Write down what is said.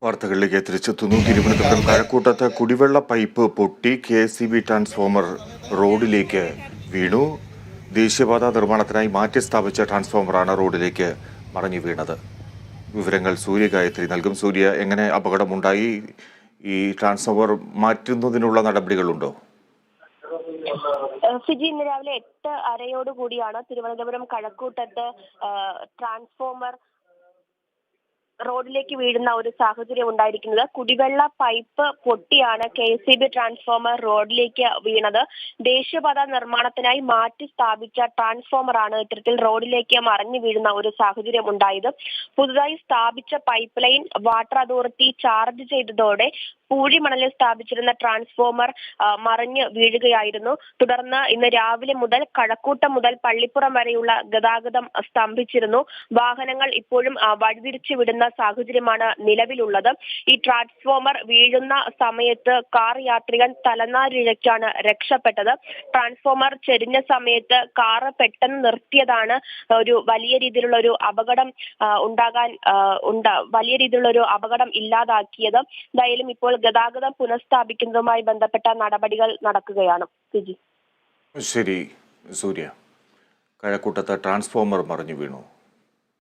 വാർത്തകളിലേക്ക് തിരിച്ചെത്തുന്നു. തിരുവനന്തപുരം കഴക്കൂട്ടത്ത് കുടിവെള്ള പൈപ്പ് പൊട്ടി KSEB ട്രാൻസ്ഫോമർ റോഡിലേക്ക് വീണു. ദേശീയപാത നിർമ്മാണത്തിനായി മാറ്റി സ്ഥാപിച്ച ട്രാൻസ്ഫോമറാണ് റോഡിലേക്ക് മറിഞ്ഞു വീണത്. വിവരങ്ങൾ സൂര്യഗായത്രി നൽകും. സൂര്യ, എങ്ങനെ അപകടമുണ്ടായി? ഈ ട്രാൻസ്ഫോമർ മാറ്റുന്നതിനുള്ള നടപടികളുണ്ടോ? ഫിജി, ഇന്ന് രാവിലെ 8:30 തിരുവനന്തപുരം കഴക്കൂട്ടത്ത് ട്രാൻസ്ഫോമർ റോഡിലേക്ക് വീഴുന്ന ഒരു സാഹചര്യം ഉണ്ടായിരിക്കുന്നത്. കുടിവെള്ള പൈപ്പ് പൊട്ടിയാണ് KSEB ട്രാൻസ്ഫോമർ റോഡിലേക്ക് വീണത്. ദേശീയപാത നിർമ്മാണത്തിനായി മാറ്റി സ്ഥാപിച്ച ട്രാൻസ്ഫോമറാണ് ഇത്തരത്തിൽ റോഡിലേക്ക് മറിഞ്ഞു വീഴുന്ന ഒരു സാഹചര്യം ഉണ്ടായത്. പുതുതായി സ്ഥാപിച്ച pipe line water authority charge ചെയ്തതോടെ പൂഴിമണലിൽ സ്ഥാപിച്ചിരുന്ന ട്രാൻസ്ഫോമർ മറിഞ്ഞ് വീഴുകയായിരുന്നു. തുടർന്ന് ഇന്ന് രാവിലെ മുതൽ കഴക്കൂട്ടം മുതൽ പള്ളിപ്പുറം വരെയുള്ള ഗതാഗതം സ്തംഭിച്ചിരുന്നു. വാഹനങ്ങൾ ഇപ്പോഴും വഴിതിരിച്ചു വിടുന്ന സാഹചര്യമാണ് നിലവിലുള്ളത്. ഈ ട്രാൻസ്ഫോമർ വീഴുന്ന സമയത്ത് കാർ യാത്രികൻ തലനാരിഴയ്ക്കാണ് രക്ഷപ്പെട്ടത്. ട്രാൻസ്ഫോമർ ചെരിഞ്ഞ സമയത്ത് കാറ് പെട്ടെന്ന് നിർത്തിയതാണ് ഒരു വലിയ രീതിയിലുള്ള ഒരു അപകടം വലിയ രീതിയിലുള്ള ഒരു അപകടം ഇല്ലാതാക്കിയത്. എന്തായാലും ഇപ്പോൾ ഗതാഗതം പുനഃസ്ഥാപിക്കുന്നതുമായി ബന്ധപ്പെട്ട നടപടികൾ നടക്കുകയാണ്. ശരി സൂര്യ, കഴക്കൂട്ടത്ത് ട്രാൻസ്ഫോമർ മറിഞ്ഞു വീണു.